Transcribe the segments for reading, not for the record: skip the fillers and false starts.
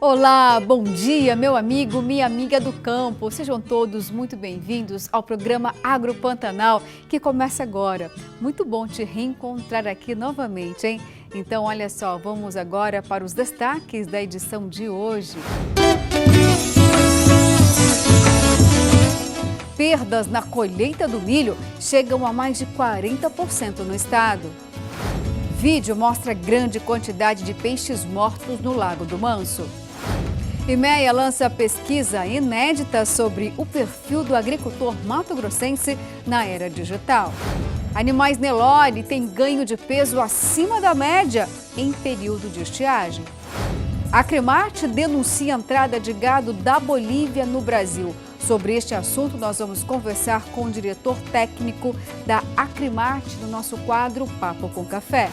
Olá, bom dia, meu amigo, minha amiga do campo. Sejam todos muito bem-vindos ao programa Agro Pantanal, que começa agora. Muito bom te reencontrar aqui novamente, hein? Então, olha só, vamos agora para os destaques da edição de hoje. Perdas na colheita do milho chegam a mais de 40% no estado. Vídeo mostra grande quantidade de peixes mortos no Lago do Manso. IMEA lança pesquisa inédita sobre o perfil do agricultor mato-grossense na era digital. Animais Nelore têm ganho de peso acima da média em período de estiagem. A Acrimate denuncia a entrada de gado da Bolívia no Brasil. Sobre este assunto, nós vamos conversar com o diretor técnico da Acrimate no nosso quadro Papo com Café.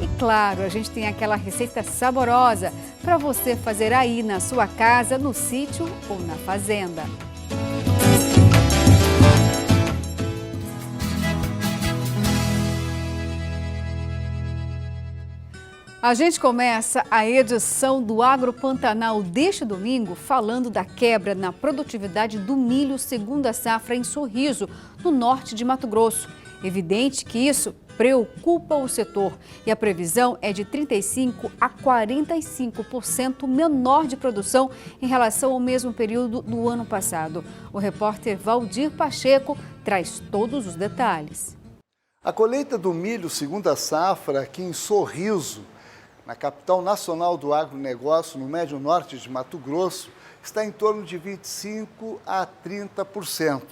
E claro, a gente tem aquela receita saborosa para você fazer aí na sua casa, no sítio ou na fazenda. A gente começa a edição do Agro Pantanal deste domingo falando da quebra na produtividade do milho segunda safra em Sorriso, no norte de Mato Grosso. Evidente que isso preocupa o setor e a previsão é de 35% a 45% menor de produção em relação ao mesmo período do ano passado. O repórter Valdir Pacheco traz todos os detalhes. A colheita do milho segunda safra aqui em Sorriso, na capital nacional do agronegócio, no médio norte de Mato Grosso, está em torno de 25% a 30%.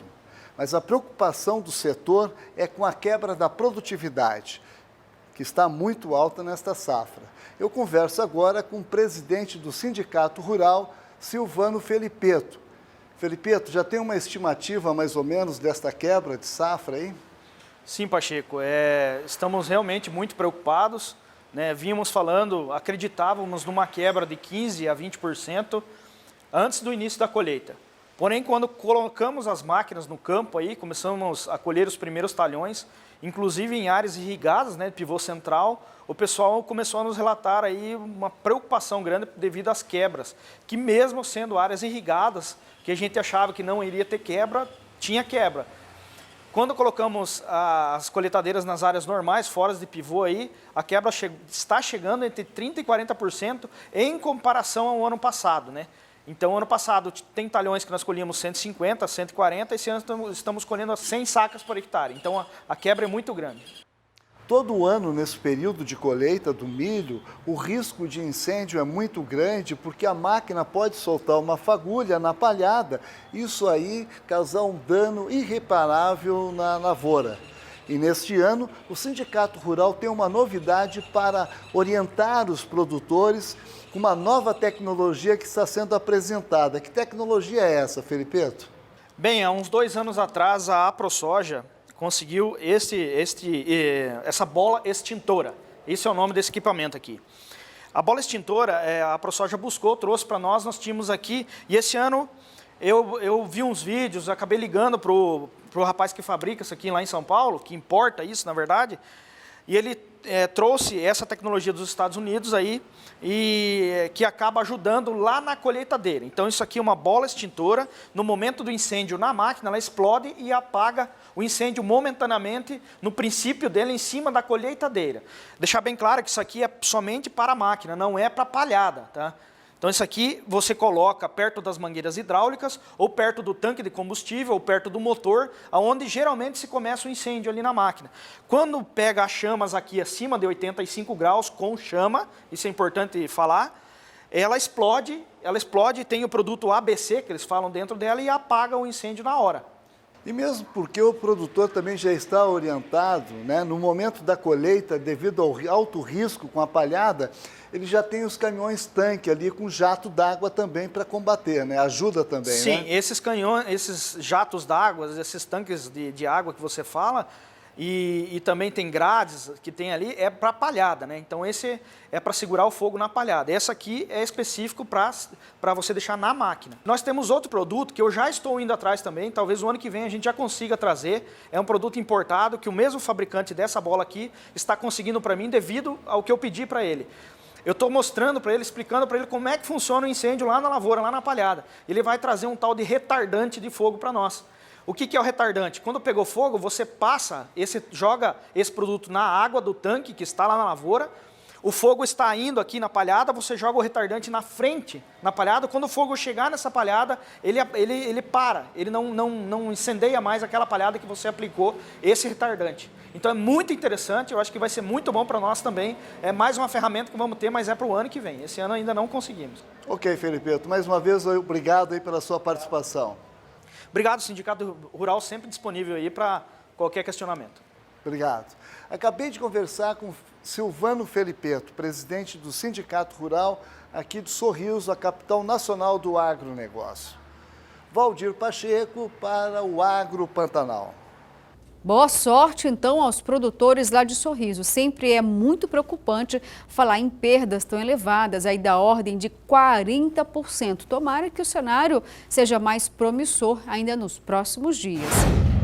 Mas a preocupação do setor é com a quebra da produtividade, que está muito alta nesta safra. Eu converso agora com o presidente do Sindicato Rural, Silvano Felipeto. Felipeto, já tem uma estimativa mais ou menos desta quebra de safra aí? Sim, Pacheco, estamos realmente muito preocupados. Vínhamos falando, acreditávamos numa quebra de 15% a 20% antes do início da colheita. Porém, quando colocamos as máquinas no campo, aí, começamos a colher os primeiros talhões, inclusive em áreas irrigadas, pivô central, o pessoal começou a nos relatar aí uma preocupação grande devido às quebras, que mesmo sendo áreas irrigadas, que a gente achava que não iria ter quebra, tinha quebra. Quando colocamos as coletadeiras nas áreas normais, fora de pivô, aí, a quebra está chegando entre 30% e 40% em comparação ao ano passado. Então, ano passado, tem talhões que nós colhíamos 150, 140, esse ano estamos colhendo 100 sacas por hectare. Então, a quebra é muito grande. Todo ano, nesse período de colheita do milho, o risco de incêndio é muito grande porque a máquina pode soltar uma fagulha na palhada, isso aí causar um dano irreparável na lavoura. E neste ano, o Sindicato Rural tem uma novidade para orientar os produtores com uma nova tecnologia que está sendo apresentada. Que tecnologia é essa, Felipeto? Bem, há uns 2 anos atrás, a AproSoja conseguiu essa bola extintora. Esse é o nome desse equipamento aqui. A bola extintora, a AproSoja buscou, trouxe para nós tínhamos aqui, e esse ano eu vi uns vídeos, acabei ligando para o rapaz que fabrica isso aqui lá em São Paulo, que importa isso, na verdade, e ele trouxe essa tecnologia dos Estados Unidos aí, e que acaba ajudando lá na colheitadeira. Então isso aqui é uma bola extintora, no momento do incêndio na máquina, ela explode e apaga o incêndio momentaneamente, no princípio dele, em cima da colheitadeira. Deixar bem claro que isso aqui é somente para a máquina, não é para a palhada, tá? Então isso aqui você coloca perto das mangueiras hidráulicas, ou perto do tanque de combustível, ou perto do motor, onde geralmente se começa o incêndio ali na máquina. Quando pega as chamas aqui acima de 85 graus com chama, isso é importante falar, ela explode, tem o produto ABC, que eles falam dentro dela, e apaga o incêndio na hora. E mesmo porque o produtor também já está orientado, no momento da colheita, devido ao alto risco com a palhada, ele já tem os caminhões tanque ali com jato d'água também para combater, ajuda também, Sim, esses jatos d'água, esses tanques de água que você fala, e também tem grades que tem ali, é para palhada, Então esse é para segurar o fogo na palhada. Essa aqui é específico para você deixar na máquina. Nós temos outro produto que eu já estou indo atrás também, talvez o ano que vem a gente já consiga trazer. É um produto importado que o mesmo fabricante dessa bola aqui está conseguindo para mim devido ao que eu pedi para ele. Eu estou mostrando para ele, explicando para ele como é que funciona o incêndio lá na lavoura, lá na palhada. Ele vai trazer um tal de retardante de fogo para nós. O que é o retardante? Quando pegou fogo, você joga esse produto na água do tanque que está lá na lavoura, o fogo está indo aqui na palhada, você joga o retardante na frente, na palhada. Quando o fogo chegar nessa palhada, ele para, ele não incendeia mais aquela palhada que você aplicou esse retardante. Então é muito interessante, eu acho que vai ser muito bom para nós também. É mais uma ferramenta que vamos ter, mas é para o ano que vem. Esse ano ainda não conseguimos. Ok, Felipeto, mais uma vez, obrigado aí pela sua participação. Obrigado, Sindicato Rural sempre disponível aí para qualquer questionamento. Obrigado. Acabei de conversar com Silvano Felipeto, presidente do Sindicato Rural aqui de Sorriso, a capital nacional do agronegócio. Valdir Pacheco para o Agro Pantanal. Boa sorte, então, aos produtores lá de Sorriso. Sempre é muito preocupante falar em perdas tão elevadas, aí da ordem de 40%. Tomara que o cenário seja mais promissor ainda nos próximos dias.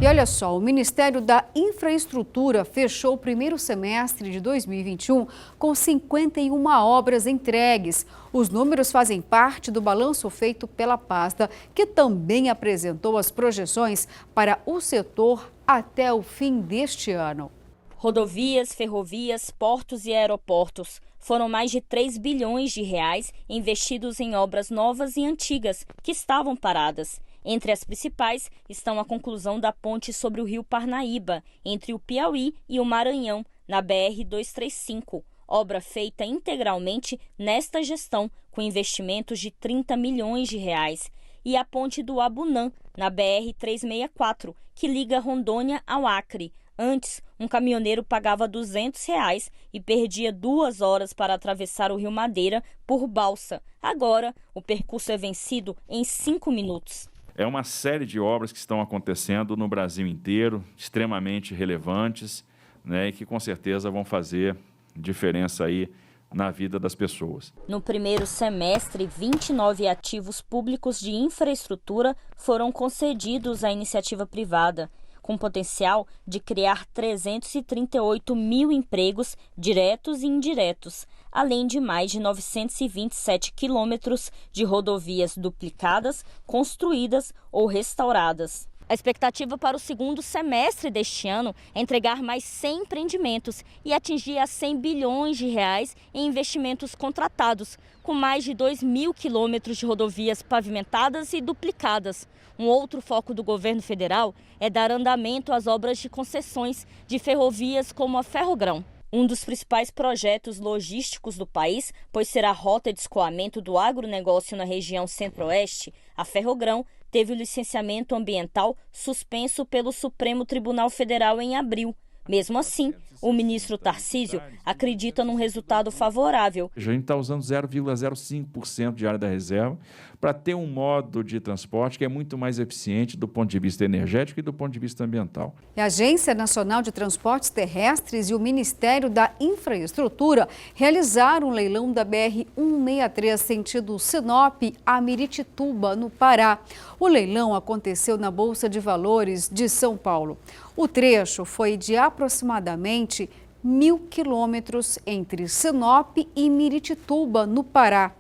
E olha só, o Ministério da Infraestrutura fechou o primeiro semestre de 2021 com 51 obras entregues. Os números fazem parte do balanço feito pela pasta, que também apresentou as projeções para o setor até o fim deste ano. Rodovias, ferrovias, portos e aeroportos. Foram mais de 3 bilhões de reais investidos em obras novas e antigas que estavam paradas. Entre as principais estão a conclusão da ponte sobre o rio Parnaíba, entre o Piauí e o Maranhão, na BR-235, obra feita integralmente nesta gestão, com investimentos de 30 milhões de reais. E a ponte do Abunã, na BR-364, que liga Rondônia ao Acre. Antes, um caminhoneiro pagava R$200 e perdia 2 horas para atravessar o Rio Madeira por balsa. Agora, o percurso é vencido em 5 minutos. É uma série de obras que estão acontecendo no Brasil inteiro, extremamente relevantes, né, e que com certeza vão fazer diferença aí na vida das pessoas. No primeiro semestre, 29 ativos públicos de infraestrutura foram concedidos à iniciativa privada, com potencial de criar 338 mil empregos diretos e indiretos, além de mais de 927 quilômetros de rodovias duplicadas, construídas ou restauradas. A expectativa para o segundo semestre deste ano é entregar mais 100 empreendimentos e atingir a 100 bilhões de reais em investimentos contratados, com mais de 2.000 quilômetros de rodovias pavimentadas e duplicadas. Um outro foco do governo federal é dar andamento às obras de concessões de ferrovias como a Ferrogrão. Um dos principais projetos logísticos do país, pois será a rota de escoamento do agronegócio na região centro-oeste, a Ferrogrão teve o licenciamento ambiental suspenso pelo Supremo Tribunal Federal em abril. Mesmo assim, o ministro Tarcísio acredita num resultado favorável. A gente está usando 0,05% de área da reserva para ter um modo de transporte que é muito mais eficiente do ponto de vista energético e do ponto de vista ambiental. A Agência Nacional de Transportes Terrestres e o Ministério da Infraestrutura realizaram um leilão da BR-163 sentido Sinop a Miritituba, no Pará. O leilão aconteceu na Bolsa de Valores de São Paulo. O trecho foi de aproximadamente 1.000 quilômetros entre Sinop e Miritituba, no Pará.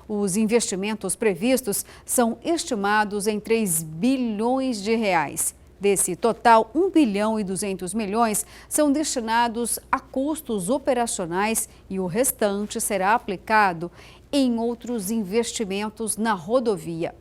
Os investimentos previstos são estimados em 3 bilhões de reais. Desse total, 1 bilhão e 200 milhões são destinados a custos operacionais e o restante será aplicado em outros investimentos na rodovia.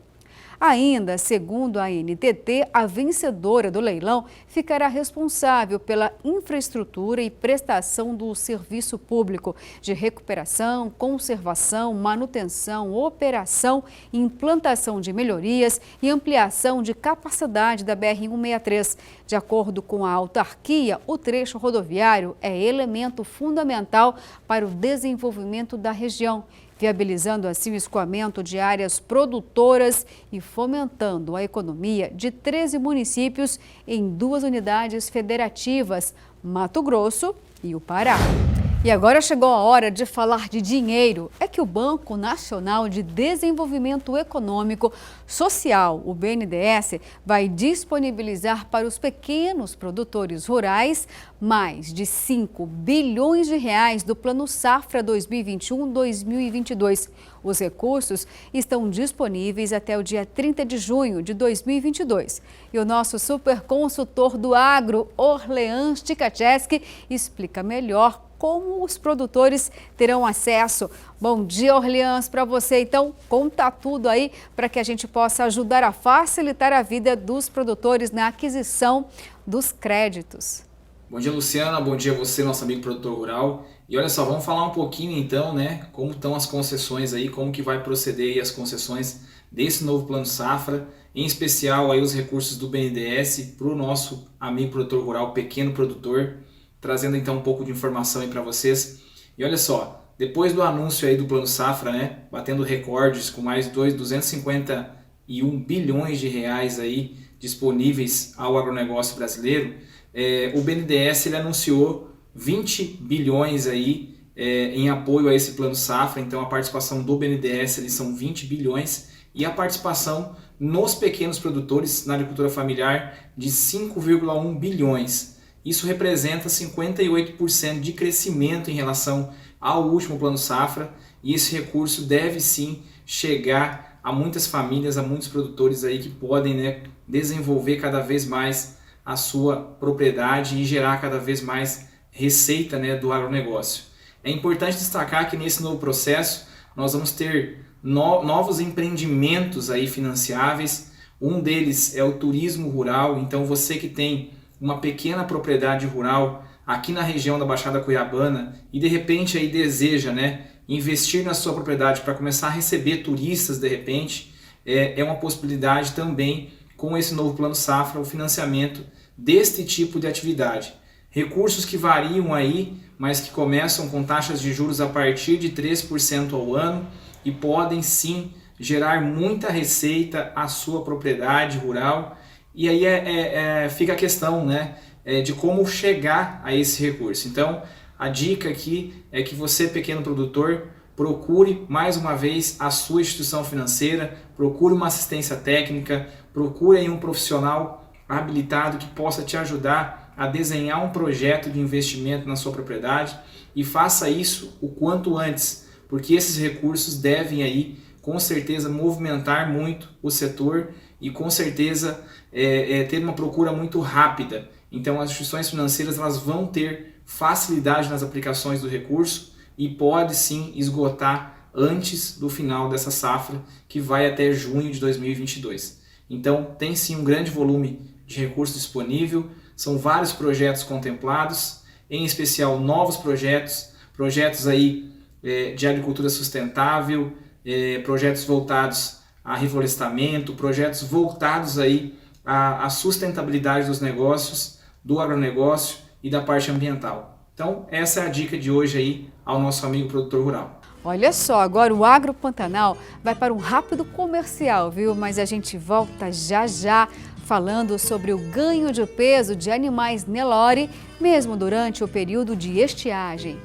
Ainda, segundo a ANTT, a vencedora do leilão ficará responsável pela infraestrutura e prestação do serviço público de recuperação, conservação, manutenção, operação, implantação de melhorias e ampliação de capacidade da BR-163. De acordo com a autarquia, o trecho rodoviário é elemento fundamental para o desenvolvimento da região, viabilizando assim o escoamento de áreas produtoras e fomentando a economia de 13 municípios em 2 unidades federativas, Mato Grosso e o Pará. E agora chegou a hora de falar de dinheiro. É que o Banco Nacional de Desenvolvimento Econômico Social, o BNDES, vai disponibilizar para os pequenos produtores rurais mais de 5 bilhões de reais do Plano Safra 2021-2022. Os recursos estão disponíveis até o dia 30 de junho de 2022. E o nosso super consultor do agro, Orleans Tikacheski, explica melhor como os produtores terão acesso. Bom dia, Orleans, para você. Então, conta tudo aí para que a gente possa ajudar a facilitar a vida dos produtores na aquisição dos créditos. Bom dia, Luciana. Bom dia a você, nosso amigo produtor rural. E olha só, vamos falar um pouquinho então, né, como estão as concessões aí, como que vai proceder aí as concessões desse novo Plano Safra, em especial aí os recursos do BNDES para o nosso amigo produtor rural, pequeno produtor, trazendo então um pouco de informação aí para vocês. E olha só, depois do anúncio aí do Plano Safra, né, batendo recordes com mais de 251 bilhões de reais aí disponíveis ao agronegócio brasileiro, o BNDES ele anunciou 20 bilhões aí em apoio a esse Plano Safra. Então a participação do BNDES eles são 20 bilhões e a participação nos pequenos produtores na agricultura familiar de 5,1 bilhões. Isso representa 58% de crescimento em relação ao último Plano Safra, e esse recurso deve sim chegar a muitas famílias, a muitos produtores aí que podem, né, desenvolver cada vez mais a sua propriedade e gerar cada vez mais receita, né, do agronegócio. É importante destacar que nesse novo processo nós vamos ter novos empreendimentos aí financiáveis. Um deles é o turismo rural. Então você que tem uma pequena propriedade rural aqui na região da Baixada Cuiabana e de repente aí deseja, né, investir na sua propriedade para começar a receber turistas de repente, é uma possibilidade também com esse novo Plano Safra o financiamento deste tipo de atividade. Recursos que variam aí, mas que começam com taxas de juros a partir de 3% ao ano e podem sim gerar muita receita à sua propriedade rural. E aí fica a questão, né, de como chegar a esse recurso. Então, a dica aqui é que você, pequeno produtor, procure mais uma vez a sua instituição financeira, procure uma assistência técnica, procure aí um profissional habilitado que possa te ajudar a desenhar um projeto de investimento na sua propriedade e faça isso o quanto antes, porque esses recursos devem aí, com certeza, movimentar muito o setor e com certeza ter uma procura muito rápida. Então as instituições financeiras elas vão ter facilidade nas aplicações do recurso e pode sim esgotar antes do final dessa safra, que vai até junho de 2022. Então tem sim um grande volume de recurso disponível, são vários projetos contemplados, em especial novos projetos aí de agricultura sustentável, projetos voltados a reflorestamento, projetos voltados aí à sustentabilidade dos negócios, do agronegócio e da parte ambiental. Então, essa é a dica de hoje aí ao nosso amigo produtor rural. Olha só, agora o Agro Pantanal vai para um rápido comercial, viu? Mas a gente volta já já falando sobre o ganho de peso de animais Nelore, mesmo durante o período de estiagem.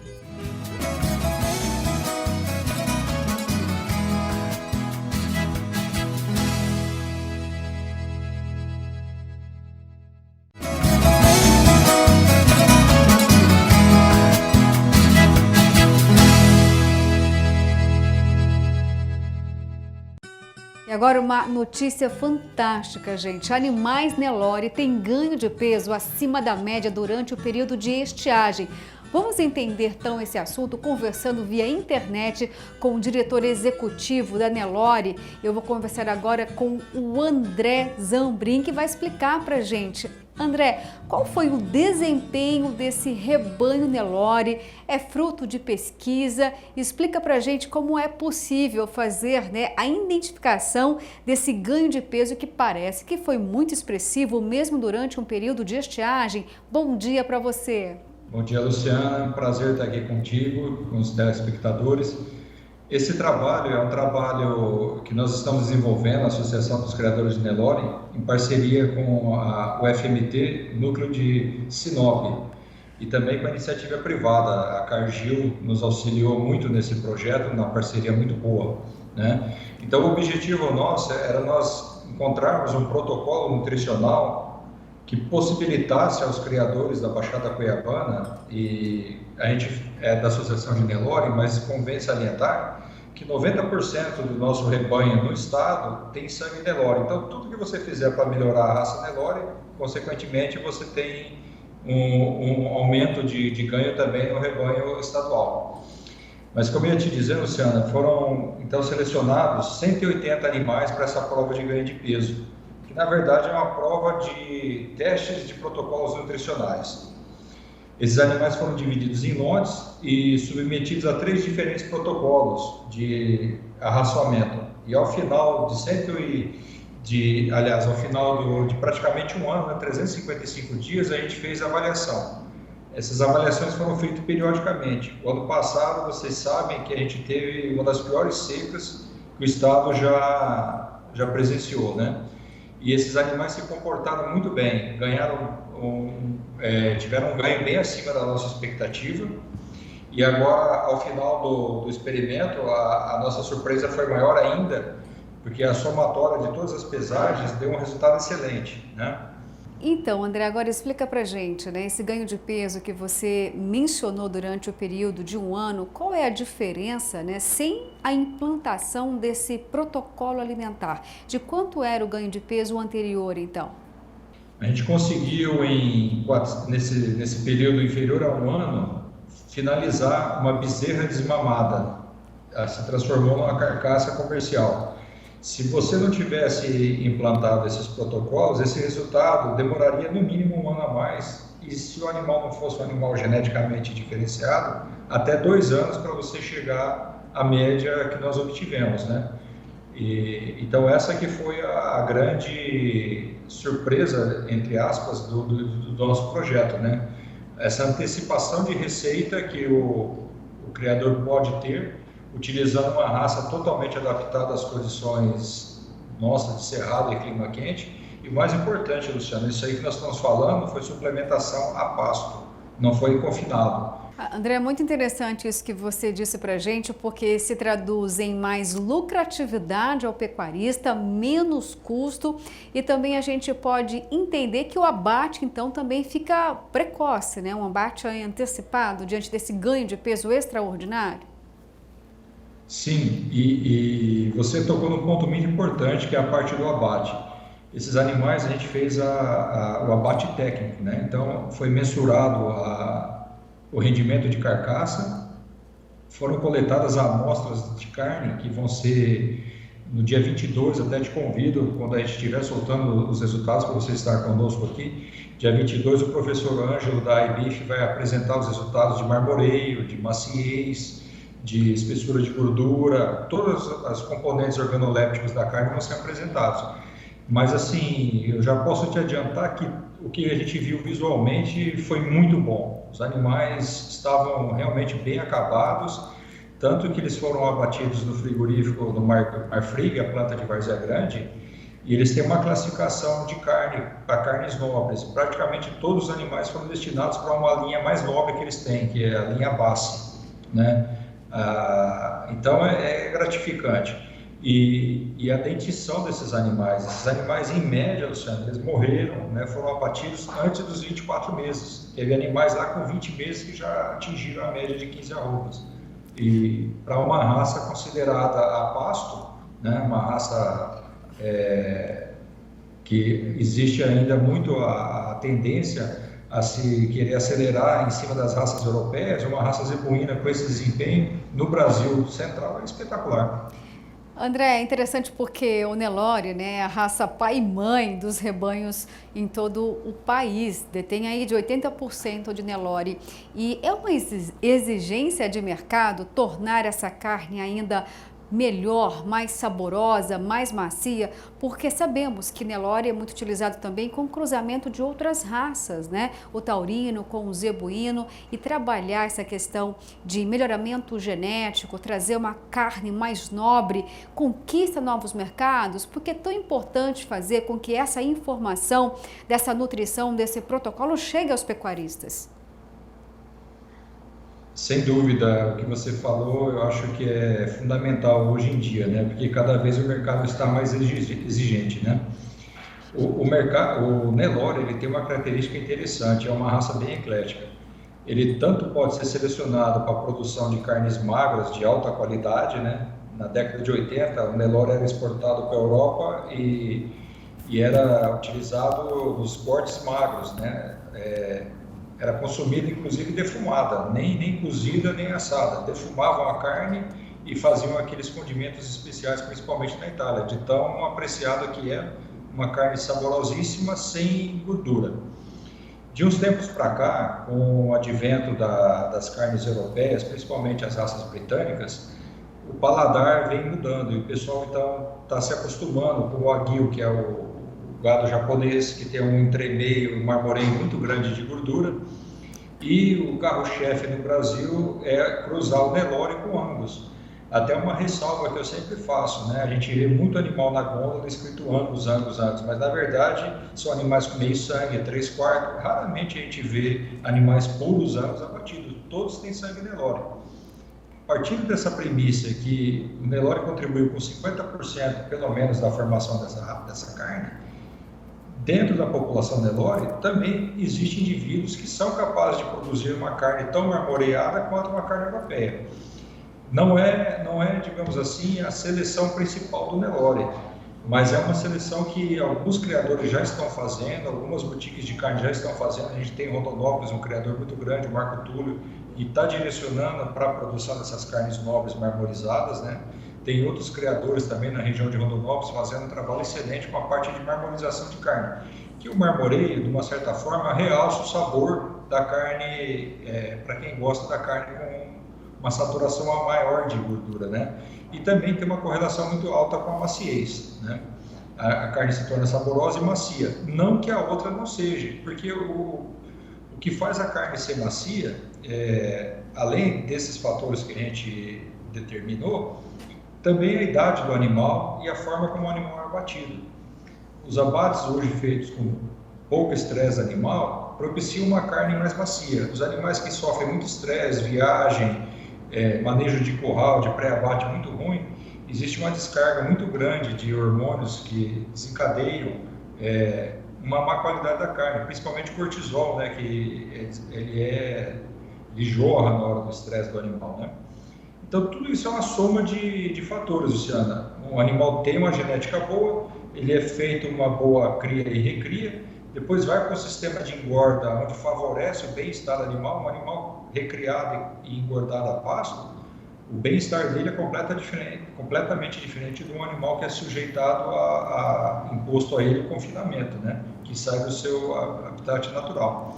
E agora uma notícia fantástica, gente. Animais Nelore têm ganho de peso acima da média durante o período de estiagem. Vamos entender então esse assunto conversando via internet com o diretor executivo da Nelore. Eu vou conversar agora com o André Zambrin, que vai explicar pra gente. André, qual foi o desempenho desse rebanho Nelore? É fruto de pesquisa? Explica pra gente como é possível fazer, né, a identificação desse ganho de peso que parece que foi muito expressivo mesmo durante um período de estiagem. Bom dia para você. Bom dia, Luciana. Prazer estar aqui contigo, com os telespectadores. Esse trabalho é um trabalho que nós estamos desenvolvendo, a Associação dos Criadores de Nelore, em parceria com o FMT, Núcleo de Sinop. e também com a iniciativa privada. A Cargill nos auxiliou muito nesse projeto, uma parceria muito boa, né? Então, o objetivo nosso era nós encontrarmos um protocolo nutricional que possibilitasse aos criadores da Baixada Cuiabana, e a gente é da Associação de Nelore, mas convém salientar que 90% do nosso rebanho no estado tem sangue Nelore. Então, tudo que você fizer para melhorar a raça Nelore, consequentemente, você tem um aumento de ganho também no rebanho estadual. Mas, como eu ia te dizer, Luciana, foram então selecionados 180 animais para essa prova de ganho de peso, que na verdade é uma prova de testes de protocolos nutricionais. Esses animais foram divididos em lotes e submetidos a 3 diferentes protocolos de arraçoamento. E ao final ao final de praticamente um ano, 355 dias, a gente fez a avaliação. Essas avaliações foram feitas periodicamente. O ano passado, vocês sabem que a gente teve uma das piores secas que o estado já presenciou, né? E esses animais se comportaram muito bem, tiveram um ganho bem acima da nossa expectativa. E agora, ao final do experimento, a nossa surpresa foi maior ainda, porque a somatória de todas as pesagens deu um resultado excelente, né? Então, André, agora explica pra gente, né, esse ganho de peso que você mencionou durante o período de um ano, qual é a diferença, né, sem a implantação desse protocolo alimentar? De quanto era o ganho de peso anterior, então? A gente conseguiu, nesse período inferior a um ano, finalizar uma bezerra desmamada. Ela se transformou numa carcaça comercial. Se você não tivesse implantado esses protocolos, esse resultado demoraria no mínimo um ano a mais, e se o animal não fosse um animal geneticamente diferenciado, até 2 anos para você chegar à média que nós obtivemos, né? Então essa que foi a grande surpresa, entre aspas, do nosso projeto, né? Essa antecipação de receita que o criador pode ter, utilizando uma raça totalmente adaptada às condições nossas de cerrado e clima quente. E o mais importante, Luciano, isso aí que nós estamos falando foi suplementação a pasto, não foi confinado. André, é muito interessante isso que você disse para a gente, porque se traduz em mais lucratividade ao pecuarista, menos custo, e também a gente pode entender que o abate, então, também fica precoce, né? Um abate antecipado diante desse ganho de peso extraordinário. Sim, e você tocou num ponto muito importante, que é a parte do abate. Esses animais a gente fez o abate técnico, né? Então foi mensurado o rendimento de carcaça, foram coletadas amostras de carne que vão ser no dia 22, até te convido, quando a gente estiver soltando os resultados para você estar conosco aqui. Dia 22 o professor Ângelo da IBIF vai apresentar os resultados de marmoreio, de maciez, de espessura de gordura, todas as componentes organolépticos da carne vão ser apresentados. Mas assim, eu já posso te adiantar que o que a gente viu visualmente foi muito bom. Os animais estavam realmente bem acabados, tanto que eles foram abatidos no frigorífico, no Marfrig, a planta de Várzea Grande, e eles têm uma classificação de carne para carnes nobres. Praticamente todos os animais foram destinados para uma linha mais nobre que eles têm, que é a linha base, né? Então é gratificante. E a dentição desses animais, em média, Luciano, eles morreram, né, foram abatidos antes dos 24 meses. Teve animais lá com 20 meses que já atingiram a média de 15 arrobas. E para uma raça considerada a pasto, né, uma raça que existe ainda muito a tendência a se querer acelerar em cima das raças europeias, uma raça zebuína com esse desempenho no Brasil central é espetacular. André, é interessante porque o Nelore, né, é a raça pai e mãe dos rebanhos em todo o país, detém aí de 80% de Nelore. E é uma exigência de mercado tornar essa carne ainda melhor, mais saborosa, mais macia, porque sabemos que Nelore é muito utilizado também com cruzamento de outras raças, né? O taurino com o zebuíno, e trabalhar essa questão de melhoramento genético, trazer uma carne mais nobre, conquista novos mercados, porque é tão importante fazer com que essa informação dessa nutrição, desse protocolo chegue aos pecuaristas. Sem dúvida, o que você falou, eu acho que é fundamental hoje em dia, né? Porque cada vez o mercado está mais exigente, né? O Nelore, ele tem uma característica interessante, é uma raça bem eclética. Ele tanto pode ser selecionado para a produção de carnes magras de alta qualidade, né? Na década de 80, o Nelore era exportado para a Europa e era utilizado nos cortes magros, né? Era consumida, inclusive, defumada, nem cozida, nem assada. Defumavam a carne e faziam aqueles condimentos especiais, principalmente na Itália, de tão apreciado que é uma carne saborosíssima, sem gordura. De uns tempos para cá, com o advento das carnes europeias, principalmente as raças britânicas, o paladar vem mudando e o pessoal, então, está se acostumando com o Wagyu, que é o gado japonês, que tem um entremeio, um marmoreio muito grande de gordura, e o carro-chefe no Brasil é cruzar o Nelore com o Angus. Até uma ressalva que eu sempre faço, né? A gente vê muito animal na gôndola escrito Angus, Angus, Angus, mas na verdade são animais com meio sangue, 3/4. Raramente a gente vê animais puros Angus abatidos, todos têm sangue Nelore. Partindo dessa premissa que o Nelore contribuiu com 50% pelo menos da formação dessa carne, dentro da população Nelore também existem indivíduos que são capazes de produzir uma carne tão marmoreada quanto uma carne europeia. Não é, digamos assim, a seleção principal do Nelore, mas é uma seleção que alguns criadores já estão fazendo, algumas boutiques de carne já estão fazendo. A gente tem em Rondonópolis um criador muito grande, o Marco Túlio, e está direcionando para a produção dessas carnes nobres marmorizadas, né? Tem outros criadores também na região de Rondonópolis fazendo um trabalho excelente com a parte de marmorização de carne, que o marmoreio, de uma certa forma, realça o sabor da carne, para quem gosta da carne com uma saturação maior de gordura, né? E também tem uma correlação muito alta com a maciez, né? A carne se torna saborosa e macia, não que a outra não seja, porque o que faz a carne ser macia, além desses fatores que a gente determinou, também a idade do animal e a forma como o animal é abatido. Os abates hoje feitos com pouco estresse animal propiciam uma carne mais macia. Os animais que sofrem muito estresse, viagem, manejo de curral, de pré-abate muito ruim, existe uma descarga muito grande de hormônios que desencadeiam uma má qualidade da carne, principalmente o cortisol, né, que ele jorra na hora do estresse do animal, né? Então, tudo isso é uma soma de fatores, Luciana. Um animal tem uma genética boa, ele é feito uma boa cria e recria, depois vai para o sistema de engorda, onde favorece o bem-estar animal. Um animal recriado e engordado a pasto, o bem-estar dele é completamente diferente de um animal que é sujeitado a imposto a ele o confinamento, né? Que sai do seu habitat natural.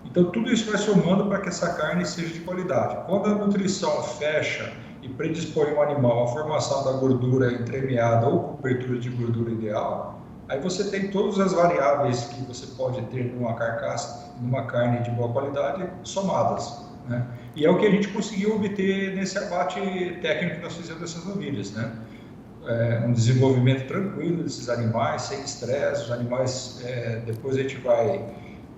Então, tudo isso vai somando para que essa carne seja de qualidade. Quando a nutrição fecha e predispõe o animal à formação da gordura entremeada ou cobertura de gordura ideal, aí você tem todas as variáveis que você pode ter numa carcaça, numa carne de boa qualidade, somadas, né? E é o que a gente conseguiu obter nesse abate técnico que nós fizemos dessas novilhas, né? Um desenvolvimento tranquilo desses animais, sem estresse. Os animais, depois a gente vai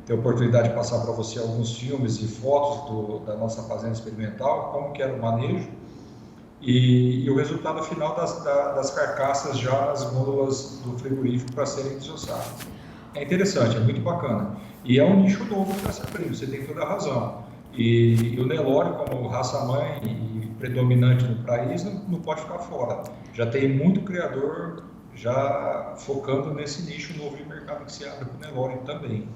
ter a oportunidade de passar para você alguns filmes e fotos da nossa fazenda experimental, como que era o manejo e o resultado final das carcaças já nas gôndolas do frigorífico para serem desossadas. É interessante, é muito bacana. E é um nicho novo que está se abrindo, você tem toda a razão. E o Nelore, como raça-mãe e predominante no país, não pode ficar fora. Já tem muito criador já focando nesse nicho novo de mercado que se abre para o Nelore também.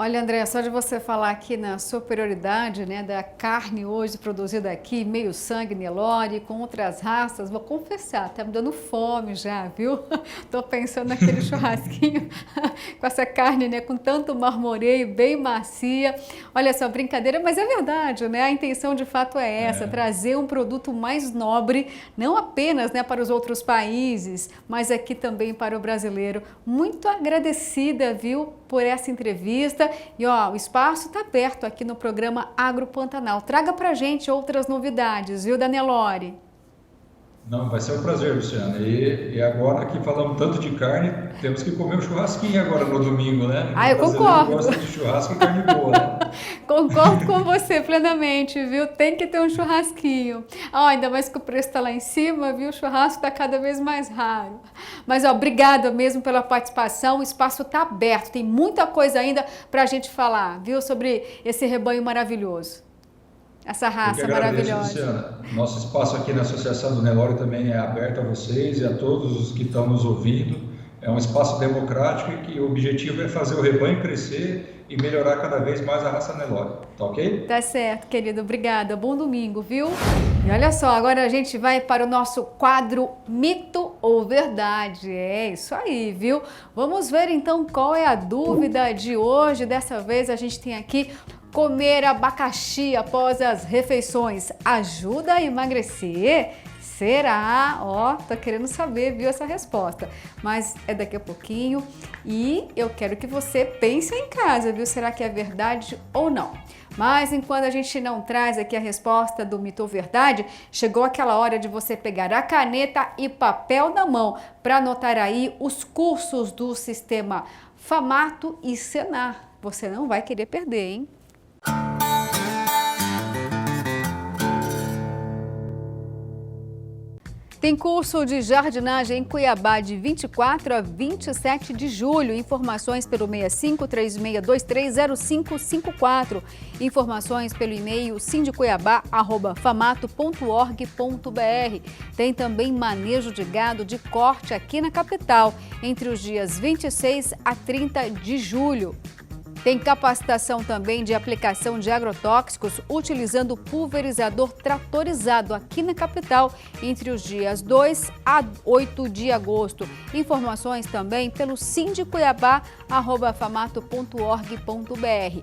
Olha, André, só de você falar aqui na superioridade, né, da carne hoje produzida aqui, meio sangue Nelore, com outras raças, vou confessar, tá me dando fome já, viu? Tô pensando naquele churrasquinho com essa carne, né, com tanto marmoreio, bem macia. Olha só, brincadeira, mas é verdade, né? A intenção de fato é essa, trazer um produto mais nobre, não apenas, né, para os outros países, mas aqui também para o brasileiro. Muito agradecida, viu, por essa entrevista. E ó, o espaço está aberto aqui no programa Agro Pantanal. Traga pra gente outras novidades, viu, da Nelore? Não, vai ser um prazer, Luciana. E agora que falamos tanto de carne, temos que comer um churrasquinho agora no domingo, né? Ah, eu concordo. Gosta de churrasco e carne boa, né? Concordo com você plenamente, viu? Tem que ter um churrasquinho. Ainda mais que o preço está lá em cima, viu? O churrasco está cada vez mais raro. Mas, obrigada mesmo pela participação. O espaço está aberto. Tem muita coisa ainda para a gente falar, viu? Sobre esse rebanho maravilhoso. Essa raça maravilhosa. Luciana. Nosso espaço aqui na Associação do Nelore também é aberto a vocês e a todos os que estão nos ouvindo. É um espaço democrático e que o objetivo é fazer o rebanho crescer e melhorar cada vez mais a raça Nelore. Tá ok? Tá certo, querido. Obrigada. Bom domingo, viu? E olha só, agora a gente vai para o nosso quadro Mito ou Verdade. É isso aí, viu? Vamos ver então qual é a dúvida de hoje. Dessa vez a gente tem aqui: comer abacaxi após as refeições ajuda a emagrecer? Será? Tô querendo saber, viu, essa resposta. Mas é daqui a pouquinho e eu quero que você pense em casa, viu? Será que é verdade ou não? Mas enquanto a gente não traz aqui a resposta do mito ou verdade, chegou aquela hora de você pegar a caneta e papel na mão para anotar aí os cursos do sistema Famato e Senar. Você não vai querer perder, hein? Tem curso de jardinagem em Cuiabá de 24 a 27 de julho. Informações pelo 6536230554. Informações pelo e-mail sindicuiabá@famato.org.br. Tem também manejo de gado de corte aqui na capital, entre os dias 26 a 30 de julho. Tem capacitação também de aplicação de agrotóxicos utilizando pulverizador tratorizado aqui na capital entre os dias 2 a 8 de agosto. Informações também pelo sindicuiabá@famato.org.br.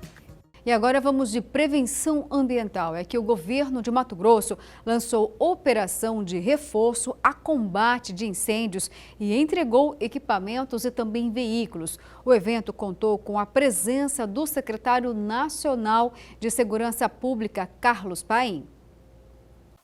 E agora vamos de prevenção ambiental. É que o governo de Mato Grosso lançou operação de reforço a combate de incêndios e entregou equipamentos e também veículos. O evento contou com a presença do secretário nacional de Segurança Pública, Carlos Paim.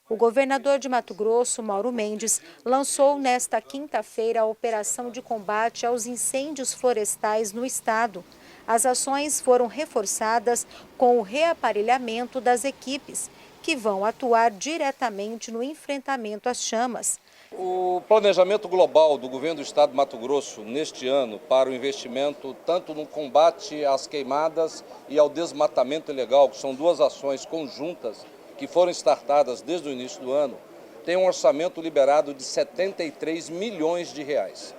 O governador de Mato Grosso, Mauro Mendes, lançou nesta quinta-feira a operação de combate aos incêndios florestais no estado. As ações foram reforçadas com o reaparelhamento das equipes, que vão atuar diretamente no enfrentamento às chamas. O planejamento global do governo do estado de Mato Grosso neste ano para o investimento tanto no combate às queimadas e ao desmatamento ilegal, que são duas ações conjuntas que foram startadas desde o início do ano, tem um orçamento liberado de 73 milhões de reais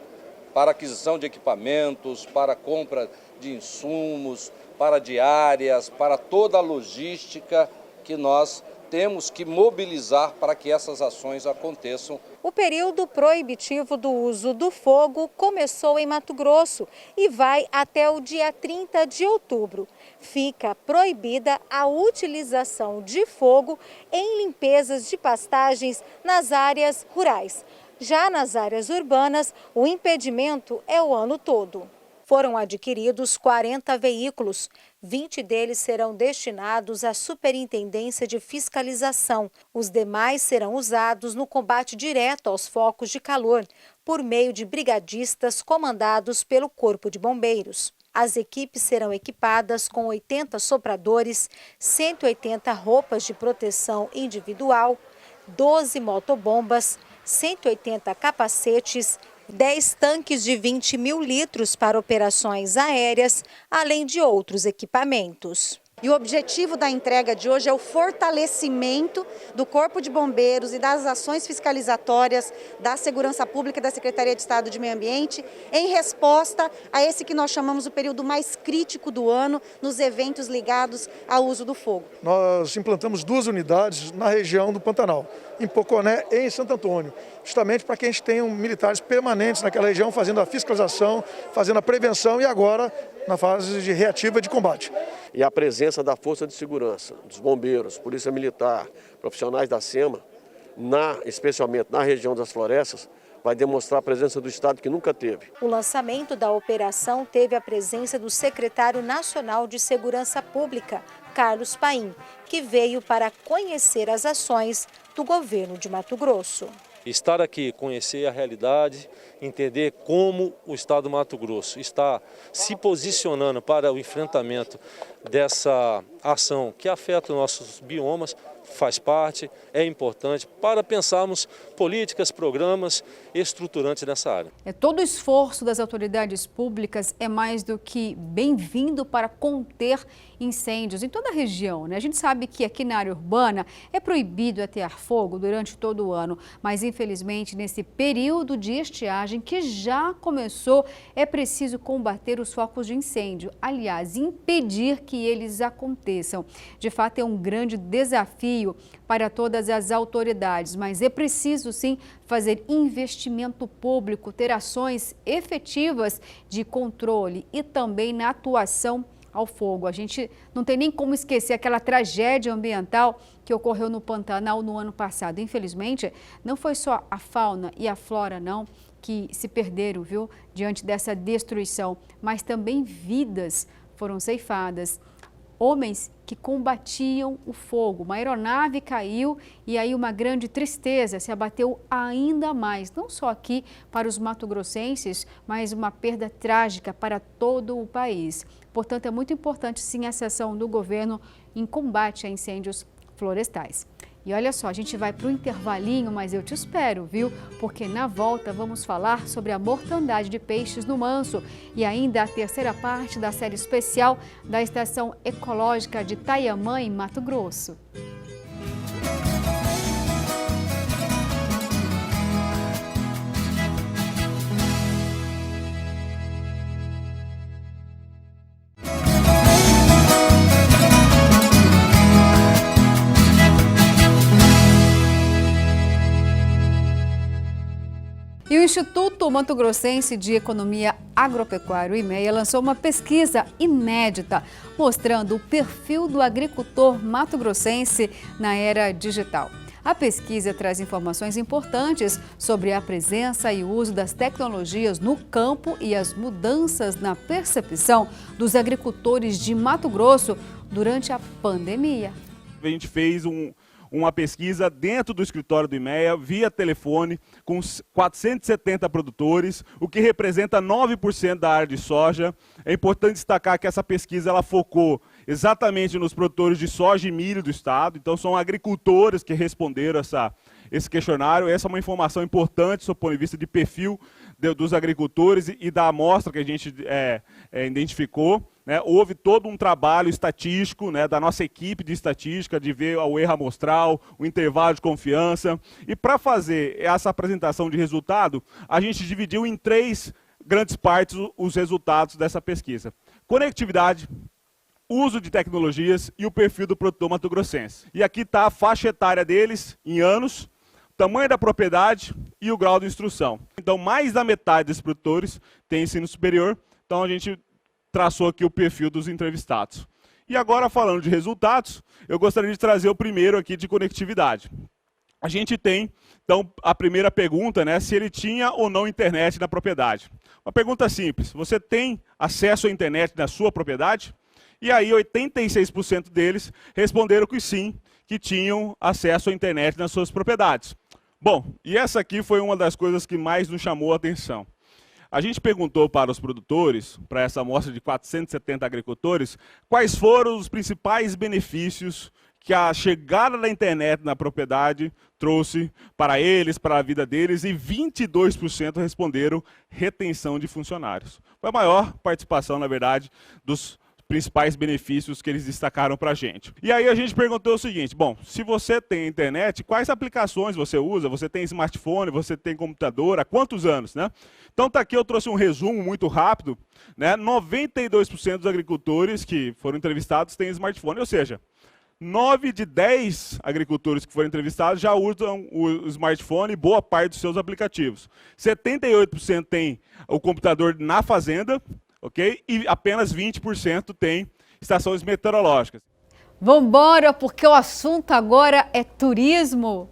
para aquisição de equipamentos, para compra de insumos, para diárias, para toda a logística que nós temos que mobilizar para que essas ações aconteçam. O período proibitivo do uso do fogo começou em Mato Grosso e vai até o dia 30 de outubro. Fica proibida a utilização de fogo em limpezas de pastagens nas áreas rurais. Já nas áreas urbanas, o impedimento é o ano todo. Foram adquiridos 40 veículos, 20 deles serão destinados à Superintendência de Fiscalização. Os demais serão usados no combate direto aos focos de calor, por meio de brigadistas comandados pelo Corpo de Bombeiros. As equipes serão equipadas com 80 sopradores, 180 roupas de proteção individual, 12 motobombas, 180 capacetes, 10 tanques de 20 mil litros para operações aéreas, além de outros equipamentos. E o objetivo da entrega de hoje é o fortalecimento do Corpo de Bombeiros e das ações fiscalizatórias da Segurança Pública e da Secretaria de Estado de Meio Ambiente em resposta a esse que nós chamamos o período mais crítico do ano nos eventos ligados ao uso do fogo. Nós implantamos 2 unidades na região do Pantanal, em Poconé e em Santo Antônio, justamente para que a gente tenha militares permanentes naquela região fazendo a fiscalização, fazendo a prevenção e agora na fase de reativa de combate. E a presença da Força de Segurança, dos bombeiros, Polícia Militar, profissionais da SEMA, especialmente na região das florestas, vai demonstrar a presença do Estado que nunca teve. O lançamento da operação teve a presença do secretário nacional de Segurança Pública, Carlos Paim, que veio para conhecer as ações do governo de Mato Grosso. estar aqui, conhecer a realidade, entender como o Estado do Mato Grosso está se posicionando para o enfrentamento dessa ação que afeta os nossos biomas, faz parte, é importante para pensarmos políticas, programas estruturantes nessa área. Todo o esforço das autoridades públicas é mais do que bem-vindo para conter incêndios em toda a região, né? A gente sabe que aqui na área urbana é proibido atear fogo durante todo o ano, mas infelizmente nesse período de estiagem que já começou, é preciso combater os focos de incêndio, aliás, impedir que eles aconteçam. De fato, é um grande desafio para todas as autoridades, mas é preciso sim fazer investimento público, ter ações efetivas de controle e também na atuação ao fogo. A gente não tem nem como esquecer aquela tragédia ambiental que ocorreu no Pantanal no ano passado. Infelizmente, não foi só a fauna e a flora, não, que se perderam, viu, diante dessa destruição, mas também vidas foram ceifadas. Homens que combatiam o fogo. Uma aeronave caiu e aí uma grande tristeza se abateu ainda mais, não só aqui para os mato-grossenses, mas uma perda trágica para todo o país. Portanto, é muito importante sim essa ação do governo em combate a incêndios florestais. E olha só, a gente vai para o intervalinho, mas eu te espero, viu? Porque na volta vamos falar sobre a mortandade de peixes no Manso e ainda a terceira parte da série especial da Estação Ecológica de Itaiamã, em Mato Grosso. E o Instituto Mato Grossense de Economia Agropecuária, o IMEA, lançou uma pesquisa inédita mostrando o perfil do agricultor mato-grossense na era digital. A pesquisa traz informações importantes sobre a presença e o uso das tecnologias no campo e as mudanças na percepção dos agricultores de Mato Grosso durante a pandemia. A gente fez uma pesquisa dentro do escritório do IMEA, via telefone, com 470 produtores, o que representa 9% da área de soja. É importante destacar que essa pesquisa ela focou exatamente nos produtores de soja e milho do estado, então são agricultores que responderam esse questionário. Essa é uma informação importante do ponto de vista de perfil dos agricultores e da amostra que a gente identificou. Né, houve todo um trabalho estatístico, né, da nossa equipe de estatística, de ver o erro amostral, o intervalo de confiança. E para fazer essa apresentação de resultado, a gente dividiu em 3 grandes partes os resultados dessa pesquisa: conectividade, uso de tecnologias e o perfil do produtor mato-grossense. E aqui está a faixa etária deles em anos, tamanho da propriedade e o grau de instrução. Então, mais da metade desses produtores tem ensino superior, então a gente traçou aqui o perfil dos entrevistados. E agora, falando de resultados, eu gostaria de trazer o primeiro aqui de conectividade. A gente tem, então, a primeira pergunta, né, se ele tinha ou não internet na propriedade. Uma pergunta simples: você tem acesso à internet na sua propriedade? E aí 86% deles responderam que sim, que tinham acesso à internet nas suas propriedades. Bom, e essa aqui foi uma das coisas que mais nos chamou a atenção. A gente perguntou para os produtores, para essa amostra de 470 agricultores, quais foram os principais benefícios que a chegada da internet na propriedade trouxe para eles, para a vida deles, e 22% responderam retenção de funcionários. Foi a maior participação, na verdade, dos principais benefícios que eles destacaram para a gente. E aí a gente perguntou o seguinte: bom, se você tem internet, quais aplicações você usa? Você tem smartphone, você tem computador, há quantos anos, né? Então tá aqui, eu trouxe um resumo muito rápido, né? 92% dos agricultores que foram entrevistados têm smartphone, ou seja, 9 de 10 agricultores que foram entrevistados já usam o smartphone e boa parte dos seus aplicativos. 78% tem o computador na fazenda, ok? E apenas 20% tem estações meteorológicas. Vamos embora, porque o assunto agora é turismo.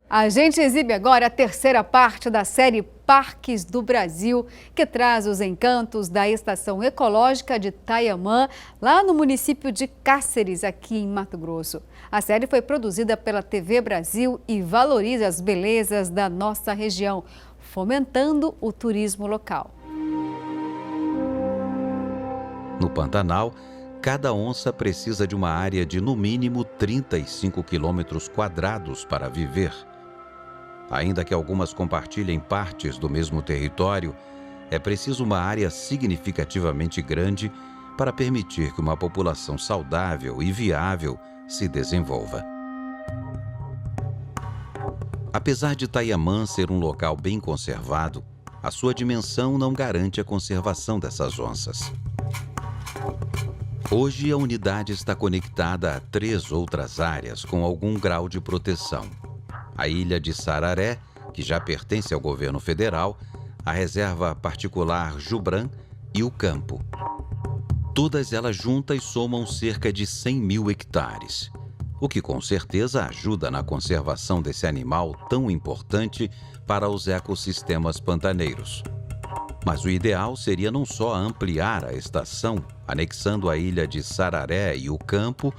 A gente exibe agora a terceira parte da série Parques do Brasil, que traz os encantos da Estação Ecológica de Tayamã, lá no município de Cáceres, aqui em Mato Grosso. A série foi produzida pela TV Brasil e valoriza as belezas da nossa região, fomentando o turismo local. No Pantanal, cada onça precisa de uma área de no mínimo 35 quilômetros quadrados para viver. Ainda que algumas compartilhem partes do mesmo território, é preciso uma área significativamente grande para permitir que uma população saudável e viável se desenvolva. Apesar de Tayamã ser um local bem conservado, a sua dimensão não garante a conservação dessas onças. Hoje, a unidade está conectada a 3 outras áreas com algum grau de proteção. A ilha de Sararé, que já pertence ao governo federal, a reserva particular Jubran e o campo. Todas elas juntas somam cerca de 100 mil hectares, o que com certeza ajuda na conservação desse animal tão importante para os ecossistemas pantaneiros. Mas o ideal seria não só ampliar a estação, anexando a ilha de Sararé e o campo,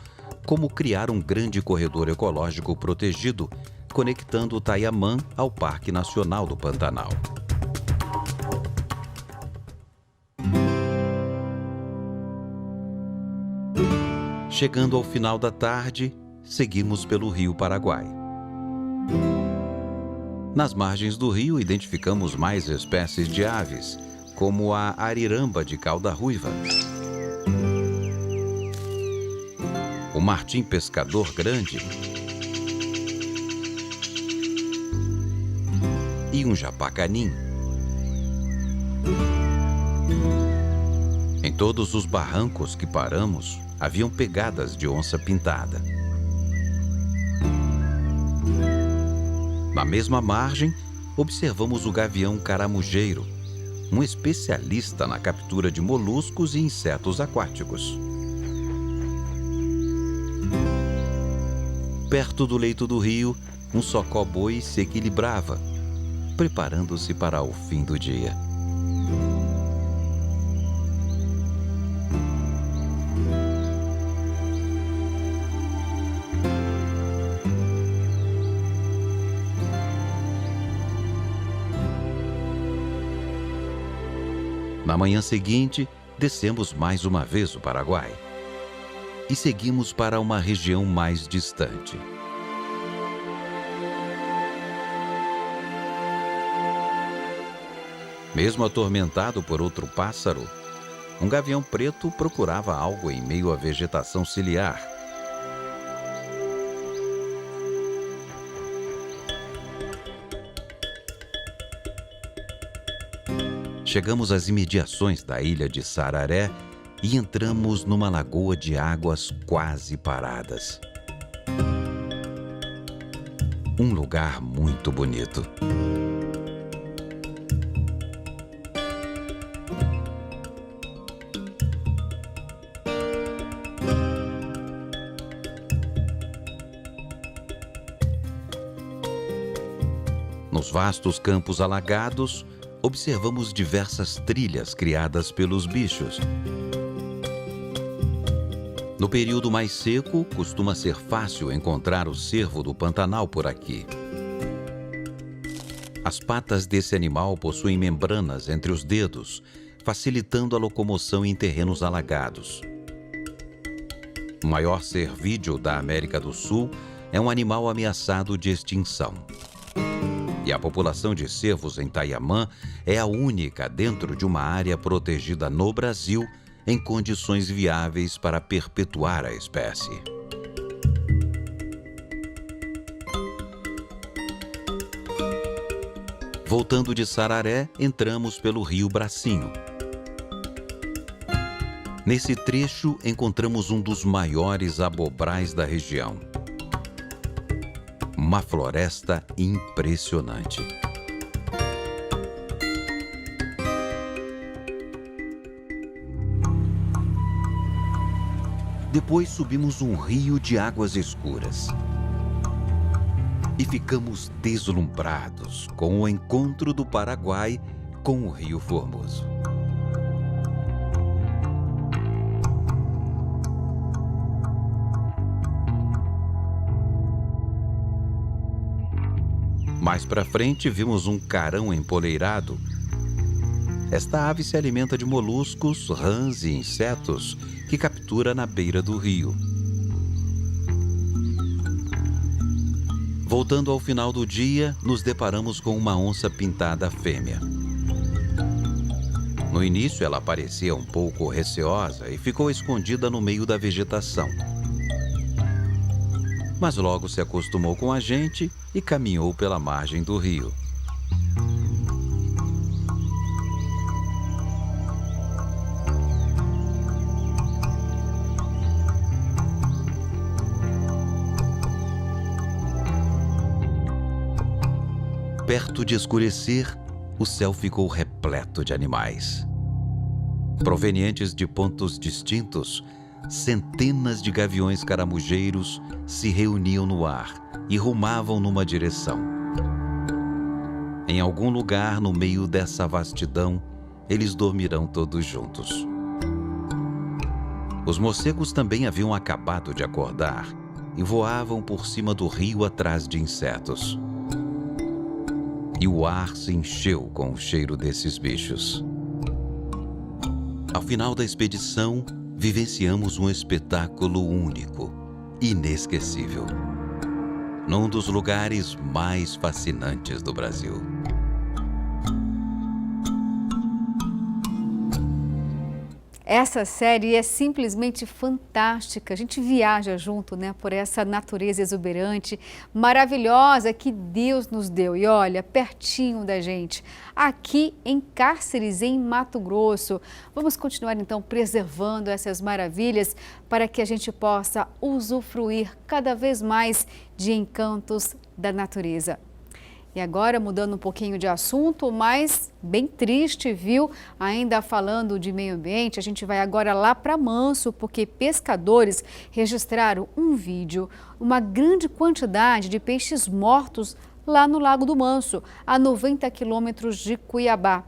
como criar um grande corredor ecológico protegido, conectando Tayamã ao Parque Nacional do Pantanal. Chegando ao final da tarde, seguimos pelo Rio Paraguai. Nas margens do rio, identificamos mais espécies de aves, como a ariramba de cauda ruiva, o martim pescador grande e um japacanim. Em todos os barrancos que paramos, haviam pegadas de onça pintada. Na mesma margem, observamos o gavião caramujeiro, um especialista na captura de moluscos e insetos aquáticos. Perto do leito do rio, um socó-boi se equilibrava, preparando-se para o fim do dia. Na manhã seguinte, descemos mais uma vez o Paraguai e seguimos para uma região mais distante. Mesmo atormentado por outro pássaro, um gavião preto procurava algo em meio à vegetação ciliar. Chegamos às imediações da ilha de Sararé e entramos numa lagoa de águas quase paradas. Um lugar muito bonito. Nos vastos campos alagados, observamos diversas trilhas criadas pelos bichos. No período mais seco, costuma ser fácil encontrar o cervo do Pantanal por aqui. As patas desse animal possuem membranas entre os dedos, facilitando a locomoção em terrenos alagados. O maior cervídeo da América do Sul é um animal ameaçado de extinção. E a população de cervos em Tayamã é a única dentro de uma área protegida no Brasil em condições viáveis para perpetuar a espécie. Voltando de Sararé, entramos pelo Rio Bracinho. Nesse trecho, encontramos um dos maiores abobrais da região. Uma floresta impressionante. Depois subimos um rio de águas escuras. e ficamos deslumbrados com o encontro do Paraguai com o Rio Formoso. Mais para frente, vimos um carão empoleirado. Esta ave se alimenta de moluscos, rãs e insetos que captura na beira do rio. Voltando ao final do dia, nos deparamos com uma onça pintada fêmea. No início, ela parecia um pouco receosa e ficou escondida no meio da vegetação. Mas logo se acostumou com a gente e caminhou pela margem do rio. Perto de escurecer, o céu ficou repleto de animais. Provenientes de pontos distintos, centenas de gaviões caramujeiros se reuniam no ar e rumavam numa direção. Em algum lugar no meio dessa vastidão, eles dormirão todos juntos. Os morcegos também haviam acabado de acordar e voavam por cima do rio atrás de insetos. E o ar se encheu com o cheiro desses bichos. Ao final da expedição, vivenciamos um espetáculo único, inesquecível, num dos lugares mais fascinantes do Brasil. Essa série é simplesmente fantástica. A gente viaja junto, né, por essa natureza exuberante, maravilhosa que Deus nos deu. E olha, pertinho da gente, aqui em Cárceres, em Mato Grosso. Vamos continuar então preservando essas maravilhas para que a gente possa usufruir cada vez mais de encantos da natureza. E agora, mudando um pouquinho de assunto, mas bem triste, viu? Ainda falando de meio ambiente, a gente vai agora lá para Manso, porque pescadores registraram um vídeo, uma grande quantidade de peixes mortos lá no Lago do Manso, a 90 quilômetros de Cuiabá.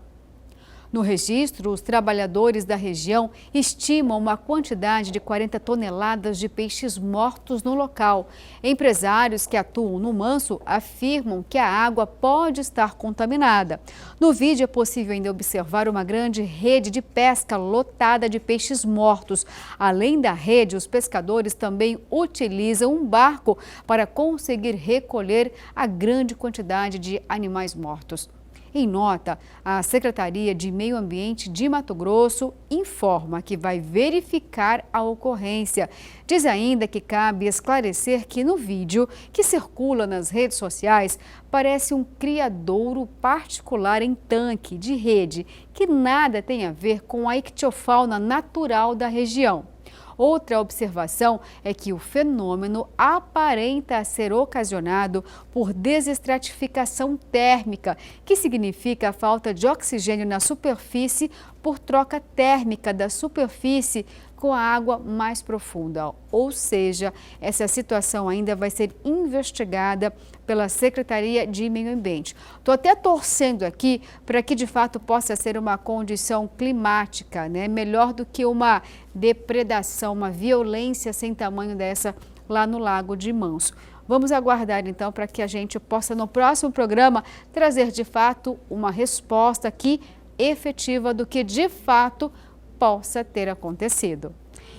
No registro, os trabalhadores da região estimam uma quantidade de 40 toneladas de peixes mortos no local. Empresários que atuam no Manso afirmam que a água pode estar contaminada. No vídeo é possível ainda observar uma grande rede de pesca lotada de peixes mortos. Além da rede, os pescadores também utilizam um barco para conseguir recolher a grande quantidade de animais mortos. Em nota, a Secretaria de Meio Ambiente de Mato Grosso informa que vai verificar a ocorrência. Diz ainda que cabe esclarecer que no vídeo que circula nas redes sociais parece um criadouro particular em tanque de rede, que nada tem a ver com a ictiofauna natural da região. Outra observação é que o fenômeno aparenta ser ocasionado por desestratificação térmica, que significa a falta de oxigênio na superfície por troca térmica da superfície com a água mais profunda. Ou seja, essa situação ainda vai ser investigada pela Secretaria de Meio Ambiente. Estou até torcendo aqui para que de fato possa ser uma condição climática, né? Melhor do que uma depredação, uma violência sem tamanho dessa lá no Lago de Manso. Vamos aguardar então para que a gente possa no próximo programa trazer de fato uma resposta aqui efetiva do que de fato possa ter acontecido.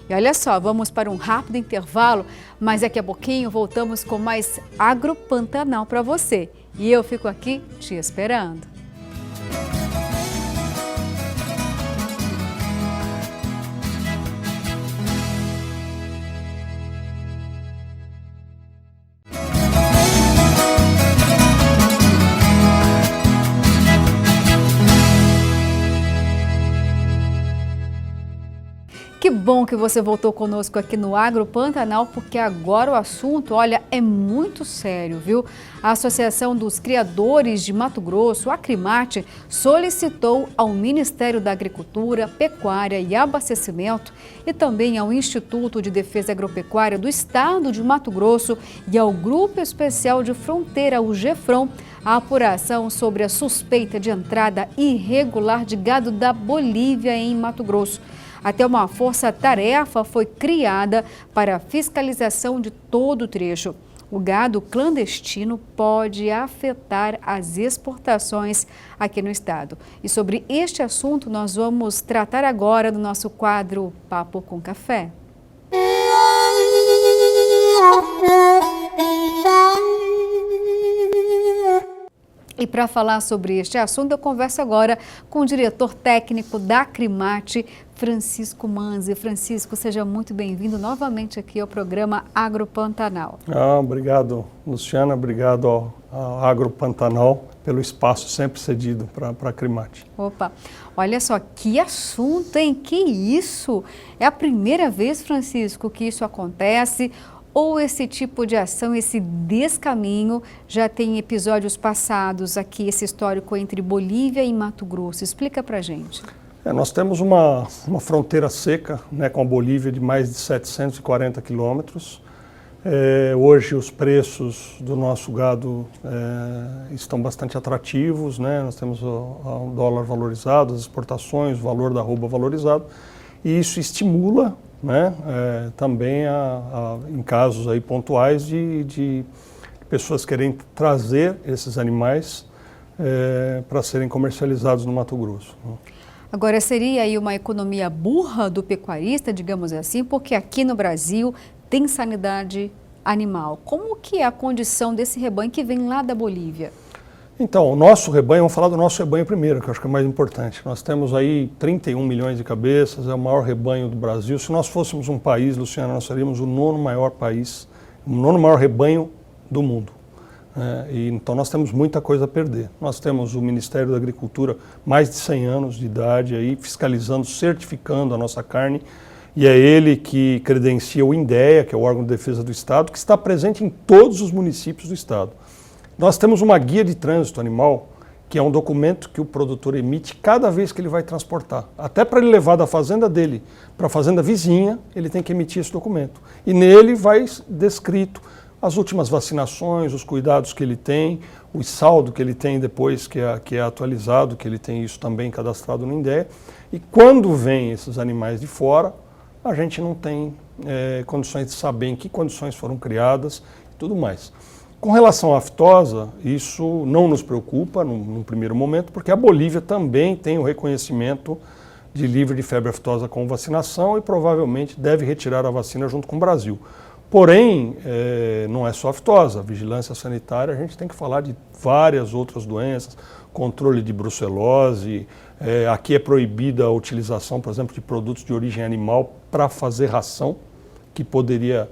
E olha só, vamos para um rápido intervalo, mas daqui a pouquinho voltamos com mais Agro Pantanal para você. E eu fico aqui te esperando. Que bom que você voltou conosco aqui no Agro Pantanal, porque agora o assunto, olha, é muito sério, viu? A Associação dos Criadores de Mato Grosso, a Acrimate, solicitou ao Ministério da Agricultura, Pecuária e Abastecimento e também ao Instituto de Defesa Agropecuária do Estado de Mato Grosso e ao Grupo Especial de Fronteira, o GEFRON, a apuração sobre a suspeita de entrada irregular de gado da Bolívia em Mato Grosso. Até uma força-tarefa foi criada para a fiscalização de todo o trecho. O gado clandestino pode afetar as exportações aqui no estado. E sobre este assunto nós vamos tratar agora no nosso quadro Papo com Café. E para falar sobre este assunto, eu converso agora com o diretor técnico da Acrimate, Francisco Manzi. Francisco, seja muito bem-vindo novamente aqui ao programa Agro Pantanal. Obrigado, Luciana. Obrigado ao Agro Pantanal pelo espaço sempre cedido para a Acrimate. Opa, olha só, que assunto, hein? Que isso? É a primeira vez, Francisco, que isso acontece? Ou esse tipo de ação, esse descaminho, já tem episódios passados aqui, esse histórico entre Bolívia e Mato Grosso? Explica pra gente. Nós temos uma fronteira seca, né, com a Bolívia de mais de 740 quilômetros. Hoje os preços do nosso gado estão bastante atrativos, né? Nós temos o dólar valorizado, as exportações, o valor da arroba valorizado, e isso estimula, né, também em casos aí pontuais de pessoas querem trazer esses animais para serem comercializados no Mato Grosso. Agora, seria aí uma economia burra do pecuarista, digamos assim, porque aqui no Brasil tem sanidade animal. Como que é a condição desse rebanho que vem lá da Bolívia? Então, o nosso rebanho, vamos falar do nosso rebanho primeiro, que eu acho que é mais importante. Nós temos aí 31 milhões de cabeças, é o maior rebanho do Brasil. Se nós fôssemos um país, Luciana, nós seríamos o 9º maior país, o 9º maior rebanho do mundo. Então nós temos muita coisa a perder. Nós temos o Ministério da Agricultura, mais de 100 anos de idade, aí, fiscalizando, certificando a nossa carne, e é ele que credencia o INDEA, que é o órgão de defesa do Estado, que está presente em todos os municípios do Estado. Nós temos uma guia de trânsito animal, que é um documento que o produtor emite cada vez que ele vai transportar. Até para ele levar da fazenda dele para a fazenda vizinha, ele tem que emitir esse documento. E nele vai descrito as últimas vacinações, os cuidados que ele tem, o saldo que ele tem depois que é atualizado, que ele tem isso também cadastrado no INDEA. E quando vem esses animais de fora, a gente não tem condições de saber em que condições foram criadas e tudo mais. Com relação à aftosa, isso não nos preocupa num primeiro momento, porque a Bolívia também tem o reconhecimento de livre de febre aftosa com vacinação e provavelmente deve retirar a vacina junto com o Brasil. Porém, não é só aftosa, a vigilância sanitária, a gente tem que falar de várias outras doenças, controle de brucelose, aqui é proibida a utilização, por exemplo, de produtos de origem animal para fazer ração, que poderia,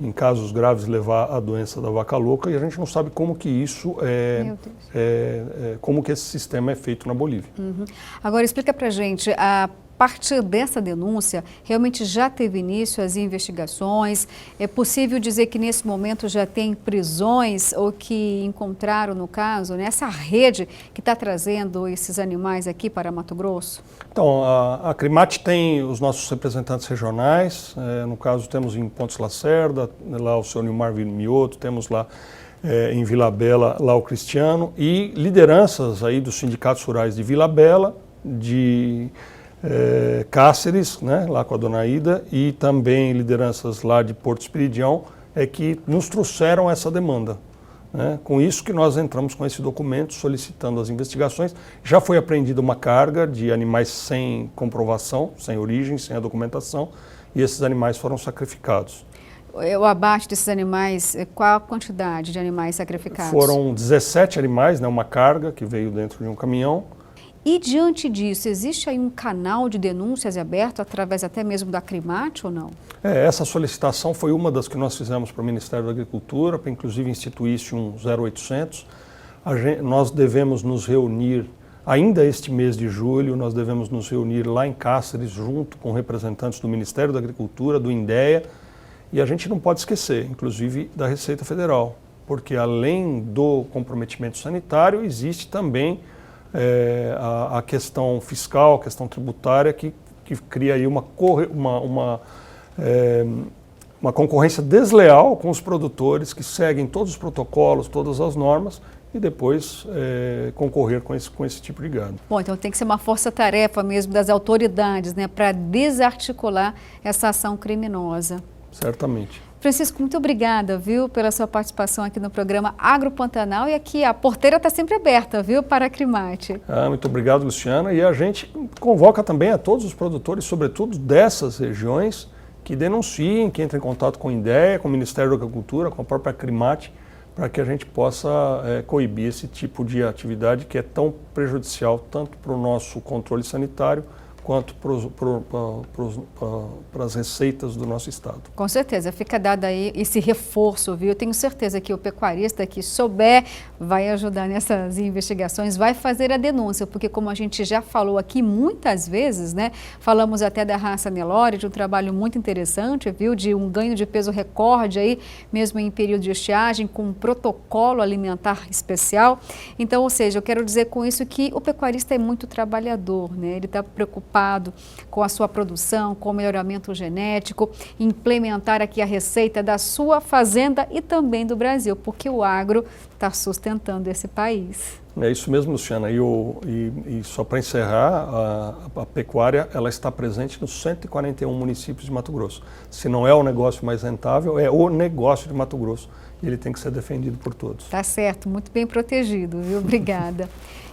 em casos graves, levar à doença da vaca louca, e a gente não sabe como que isso como que esse sistema é feito na Bolívia. Uhum. Agora explica pra gente, a partir dessa denúncia, realmente já teve início as investigações? É possível dizer que nesse momento já tem prisões ou que encontraram, no caso, nessa rede que está trazendo esses animais aqui para Mato Grosso? Então, a Acrimate tem os nossos representantes regionais, no caso temos em Pontes Lacerda, lá o seu Nilmar Mioto, temos lá em Vila Bela, lá o Cristiano, e lideranças aí dos sindicatos rurais de Vila Bela, de Cáceres, né, lá com a dona Ida, e também lideranças lá de Porto Esperidião, que nos trouxeram essa demanda. Né? Com isso que nós entramos com esse documento solicitando as investigações. Já foi apreendida uma carga de animais sem comprovação, sem origem, sem a documentação, e esses animais foram sacrificados. O abate desses animais, qual a quantidade de animais sacrificados? Foram 17 animais, né, uma carga que veio dentro de um caminhão. E diante disso, existe aí um canal de denúncias aberto através até mesmo da Acrimate ou não? Essa solicitação foi uma das que nós fizemos para o Ministério da Agricultura, para inclusive instituir um 0800. Nós devemos nos reunir Ainda este mês de julho, nós devemos nos reunir lá em Cáceres, junto com representantes do Ministério da Agricultura, do INDEA, e a gente não pode esquecer, inclusive, da Receita Federal, porque além do comprometimento sanitário, existe também a questão fiscal, a questão tributária, que cria aí uma concorrência desleal com os produtores que seguem todos os protocolos, todas as normas, e depois concorrer com esse tipo de gado. Bom, então tem que ser uma força-tarefa mesmo das autoridades, né, para desarticular essa ação criminosa. Certamente. Francisco, muito obrigada, viu, pela sua participação aqui no programa Agropantanal, e aqui a porteira está sempre aberta, viu, para a Acrimate. Muito obrigado, Luciana, e a gente convoca também a todos os produtores, sobretudo dessas regiões, que denunciem, que entrem em contato com o INDEA, com o Ministério da Agricultura, com a própria Acrimate, para que a gente possa coibir esse tipo de atividade que é tão prejudicial tanto para o nosso controle sanitário quanto para as receitas do nosso estado. Com certeza, fica dado aí esse reforço, viu? Eu tenho certeza que o pecuarista que souber vai ajudar nessas investigações, vai fazer a denúncia, porque como a gente já falou aqui muitas vezes, né? Falamos até da raça Nelore, de um trabalho muito interessante, viu? De um ganho de peso recorde aí, mesmo em período de estiagem, com um protocolo alimentar especial. Então, ou seja, eu quero dizer com isso que o pecuarista é muito trabalhador, né? Ele está preocupado com a sua produção, com o melhoramento genético, implementar aqui a receita da sua fazenda e também do Brasil, porque o agro está sustentando esse país. É isso mesmo, Luciana. E só para encerrar, a pecuária ela está presente nos 141 municípios de Mato Grosso. Se não é o negócio mais rentável, é o negócio de Mato Grosso. E ele tem que ser defendido por todos. Tá certo, muito bem protegido, viu? Obrigada.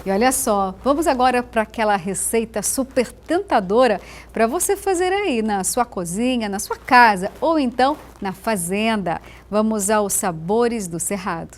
E olha só, vamos agora para aquela receita super tentadora para você fazer aí na sua cozinha, na sua casa ou então na fazenda. Vamos aos sabores do Cerrado.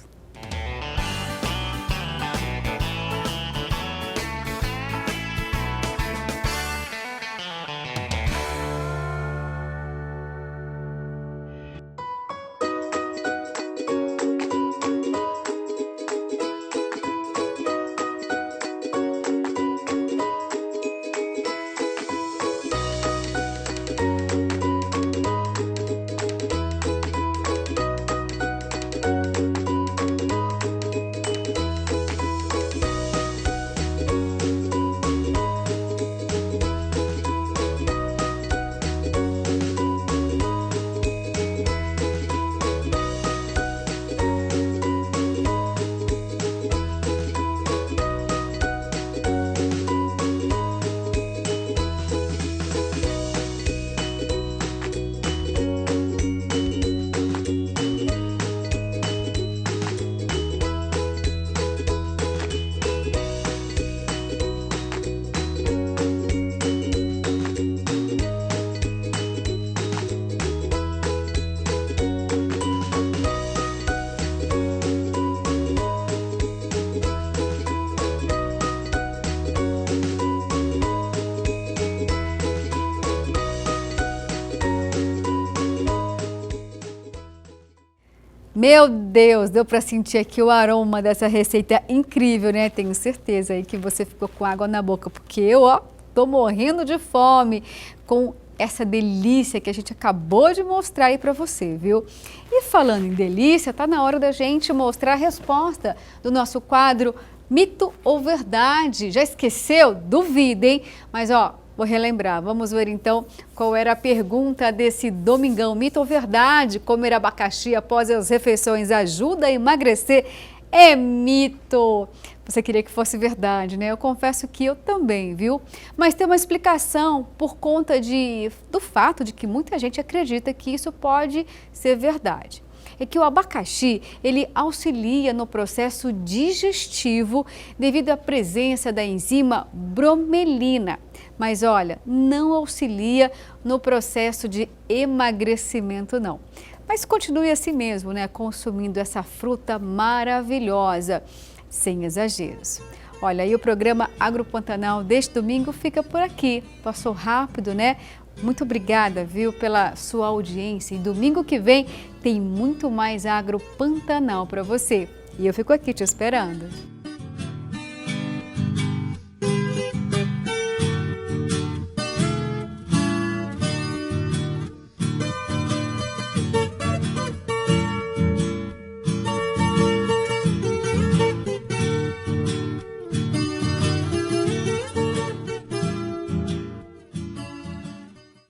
Meu Deus, deu para sentir aqui o aroma dessa receita incrível, né? Tenho certeza aí que você ficou com água na boca, porque eu, tô morrendo de fome com essa delícia que a gente acabou de mostrar aí para você, viu? E falando em delícia, tá na hora da gente mostrar a resposta do nosso quadro Mito ou Verdade. Já esqueceu? Duvida, hein? Mas, vou relembrar. Vamos ver então qual era a pergunta desse domingão. Mito ou verdade? Comer abacaxi após as refeições ajuda a emagrecer? É mito! Você queria que fosse verdade, né? Eu confesso que eu também, viu? Mas tem uma explicação por conta do fato de que muita gente acredita que isso pode ser verdade. É que o abacaxi, ele auxilia no processo digestivo devido à presença da enzima bromelina. Mas olha, não auxilia no processo de emagrecimento não. Mas continue assim mesmo, né? Consumindo essa fruta maravilhosa, sem exageros. Olha, aí o programa Agropantanal deste domingo fica por aqui. Passou rápido, né? Muito obrigada, viu, pela sua audiência. E domingo que vem tem muito mais Agropantanal para você. E eu fico aqui te esperando.